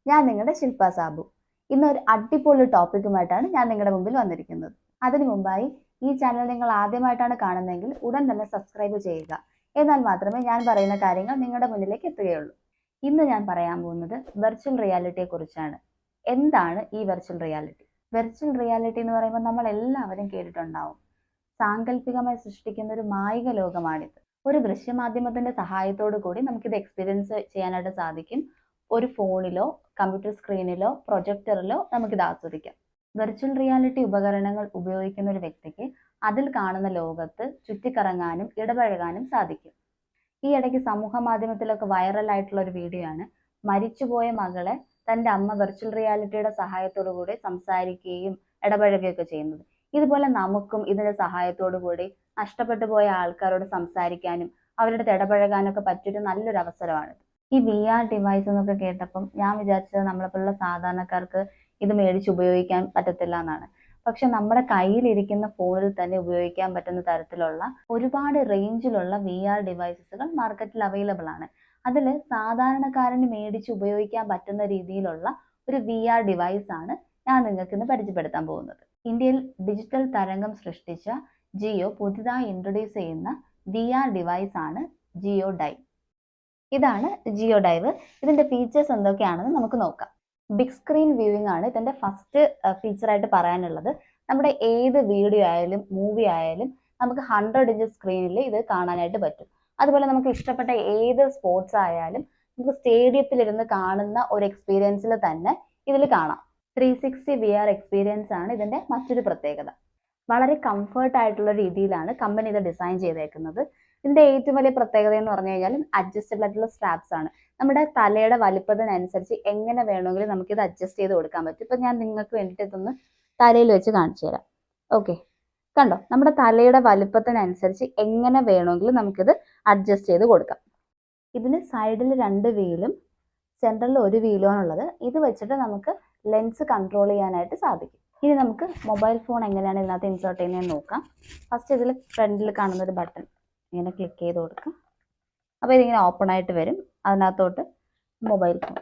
ഞാൻ നിങ്ങളുടെ ശില്പ സാബു. ഇന്നൊരു അടിപൊളി ടോപ്പിക്കുമായിട്ടാണ് ഞാൻ നിങ്ങളുടെ മുമ്പിൽ വന്നിരിക്കുന്നത്. അതിനു മുമ്പായി ഈ ചാനൽ നിങ്ങൾ ആദ്യമായിട്ടാണ് കാണുന്നതെങ്കിൽ ഉടൻ തന്നെ സബ്സ്ക്രൈബ് ചെയ്യുക. എന്നാൽ മാത്രമേ ഞാൻ പറയുന്ന കാര്യങ്ങൾ നിങ്ങളുടെ മുന്നിലേക്ക് എത്തുകയുള്ളൂ. ഇന്ന് ഞാൻ പറയാൻ പോകുന്നത് വെർച്വൽ റിയാലിറ്റിയെ കുറിച്ചാണ്. എന്താണ് ഈ വെർച്വൽ റിയാലിറ്റി? വെർച്വൽ റിയാലിറ്റി എന്ന് പറയുമ്പോൾ നമ്മൾ എല്ലാവരും കേട്ടിട്ടുണ്ടാവും. സാങ്കല്പികമായി സൃഷ്ടിക്കുന്ന ഒരു മായിക ലോകമാണിത്. ഒരു ദൃശ്യമാധ്യമത്തിന്റെ സഹായത്തോടു കൂടി നമുക്കിത് എക്സ്പീരിയൻസ് ചെയ്യാനായിട്ട് സാധിക്കും. ഒരു ഫോണിലോ കമ്പ്യൂട്ടർ സ്ക്രീനിലോ പ്രൊജക്ടറിലോ നമുക്കിത് ആസ്വദിക്കാം. വെർച്വൽ റിയാലിറ്റി ഉപകരണങ്ങൾ ഉപയോഗിക്കുന്ന ഒരു വ്യക്തിക്ക് അതിൽ കാണുന്ന ലോകത്ത് ചുറ്റിക്കറങ്ങാനും ഇടപഴകാനും സാധിക്കും. ഈ ഇടയ്ക്ക് സമൂഹ മാധ്യമത്തിലൊക്കെ വൈറലായിട്ടുള്ള ഒരു വീഡിയോ ആണ് മരിച്ചുപോയ മകളെ തൻ്റെ അമ്മ വെർച്വൽ റിയാലിറ്റിയുടെ സഹായത്തോടു കൂടി സംസാരിക്കുകയും ഇടപഴകുകയൊക്കെ ചെയ്യുന്നത്. ഇതുപോലെ നമുക്കും ഇതിന്റെ സഹായത്തോടു കൂടി നഷ്ടപ്പെട്ടു പോയ ആൾക്കാരോട് സംസാരിക്കാനും അവരുടെ ഇടപഴകാനൊക്കെ പറ്റിയൊരു നല്ലൊരു അവസരമാണിത്. ഈ VR ഡിവൈസ് എന്നൊക്കെ കേട്ടപ്പം ഞാൻ വിചാരിച്ചത് നമ്മളെപ്പോലുള്ള സാധാരണക്കാർക്ക് ഇത് മേടിച്ച് ഉപയോഗിക്കാൻ പറ്റത്തില്ല എന്നാണ്. പക്ഷെ നമ്മുടെ കയ്യിലിരിക്കുന്ന ഫോണിൽ തന്നെ ഉപയോഗിക്കാൻ പറ്റുന്ന തരത്തിലുള്ള ഒരുപാട് റേഞ്ചിലുള്ള VR ഡിവൈസസുകൾ മാർക്കറ്റിൽ അവൈലബിൾ ആണ്. അതിൽ സാധാരണക്കാരന് മേടിച്ച് ഉപയോഗിക്കാൻ പറ്റുന്ന രീതിയിലുള്ള ഒരു VR ഡിവൈസ് ആണ് ഞാൻ നിങ്ങൾക്ക് ഇന്ന് പരിചയപ്പെടുത്താൻ പോകുന്നത്. ഇന്ത്യയിൽ ഡിജിറ്റൽ തരംഗം സൃഷ്ടിച്ച ജിയോ പുതിയതായി ഇൻട്രൊഡ്യൂസ് ചെയ്യുന്ന VR ഡിവൈസ് ആണ് ജിയോ ഡൈവ്. ഇതാണ് ജിയോ ഡൈവ്. ഇതിന്റെ ഫീച്ചേഴ്സ് എന്തൊക്കെയാണെന്ന് നമുക്ക് നോക്കാം. ബിഗ് സ്ക്രീൻ വ്യൂവിംഗ് ആണ് ഇതിന്റെ ഫസ്റ്റ് ഫീച്ചറായിട്ട് പറയാനുള്ളത്. നമ്മുടെ ഏത് വീഡിയോ ആയാലും മൂവി ആയാലും നമുക്ക് 100 ഇഞ്ച് സ്ക്രീനിൽ ഇത് കാണാനായിട്ട് പറ്റും. അതുപോലെ നമുക്ക് ഇഷ്ടപ്പെട്ട ഏത് സ്പോർട്സ് ആയാലും നമുക്ക് സ്റ്റേഡിയത്തിലിരുന്ന് കാണുന്ന ഒരു എക്സ്പീരിയൻസിൽ തന്നെ ഇതിൽ കാണാം. 360 VR എക്സ്പീരിയൻസ് ആണ് ഇതിന്റെ മറ്റൊരു പ്രത്യേകത. വളരെ കംഫർട്ട് ആയിട്ടുള്ള രീതിയിലാണ് കമ്പനി ഇത് ഡിസൈൻ ചെയ്തേക്കുന്നത്. ഇതിന്റെ ഏറ്റവും വലിയ പ്രത്യേകത എന്ന് പറഞ്ഞു കഴിഞ്ഞാൽ അഡ്ജസ്റ്റബിൾ ആയിട്ടുള്ള സ്ട്രാപ്സ് ആണ്. നമ്മുടെ തലയുടെ വലിപ്പത്തിനനുസരിച്ച് എങ്ങനെ വേണമെങ്കിലും നമുക്കിത് അഡ്ജസ്റ്റ് ചെയ്ത് കൊടുക്കാൻ പറ്റും. ഇപ്പൊ ഞാൻ നിങ്ങൾക്ക് വേണ്ടിയിട്ട് ഇതൊന്ന് തലയിൽ വെച്ച് കാണിച്ചു തരാം. ഓക്കെ, കണ്ടോ? നമ്മുടെ തലയുടെ വലിപ്പത്തിനനുസരിച്ച് എങ്ങനെ വേണമെങ്കിലും നമുക്കിത് അഡ്ജസ്റ്റ് ചെയ്ത് കൊടുക്കാം. ഇതിന് സൈഡിൽ 2 വീലും സെൻട്രലിൽ 1 വീലുമാണുള്ളത്. ഇത് വെച്ചിട്ട് നമുക്ക് ലെൻസ് കൺട്രോൾ ചെയ്യാനായിട്ട് സാധിക്കും. ഇനി നമുക്ക് മൊബൈൽ ഫോൺ എങ്ങനെയാണ് ഇതിനകത്ത് ഇൻസേർട്ട് ചെയ്യുന്നതെന്ന് നോക്കാം. ഫസ്റ്റ് ഇതിൽ ഫ്രണ്ടിൽ കാണുന്ന ഒരു ബട്ടൺ ഇങ്ങനെ ക്ലിക്ക് ചെയ്ത് കൊടുക്കാം. അപ്പോൾ ഇതിങ്ങനെ ഓപ്പൺ ആയിട്ട് വരും. അതിനകത്തോട്ട് മൊബൈൽ ഫോൺ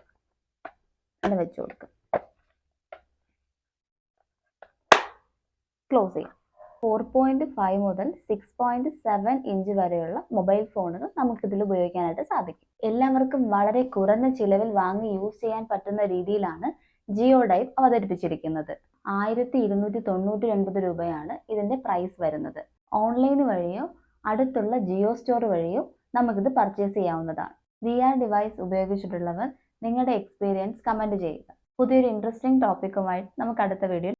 ഇങ്ങനെ വെച്ച് കൊടുക്കുക. ക്ലോസ് ചെയ്യാം. 4.5 മുതൽ 6.7 ഇഞ്ച് വരെയുള്ള മൊബൈൽ ഫോണുകൾ നമുക്കിതിൽ ഉപയോഗിക്കാനായിട്ട് സാധിക്കും. എല്ലാവർക്കും വളരെ കുറഞ്ഞ ചിലവിൽ വാങ്ങി യൂസ് ചെയ്യാൻ പറ്റുന്ന രീതിയിലാണ് ജിയോ ഡൈവ് അവതരിപ്പിച്ചിരിക്കുന്നത്. 1299 രൂപയാണ് ഇതിന്റെ പ്രൈസ് വരുന്നത്. ഓൺലൈൻ വഴിയോ അടുത്തുള്ള ജിയോ സ്റ്റോർ വഴിയോ നമുക്കിത് പർച്ചേസ് ചെയ്യാവുന്നതാണ്. VR ഡിവൈസ് ഉപയോഗിച്ചിട്ടുള്ളവർ നിങ്ങളുടെ എക്സ്പീരിയൻസ് കമന്റ് ചെയ്യുക. പുതിയൊരു ഇൻട്രസ്റ്റിംഗ് ടോപ്പിക്കുമായി നമുക്ക് അടുത്ത വീഡിയോ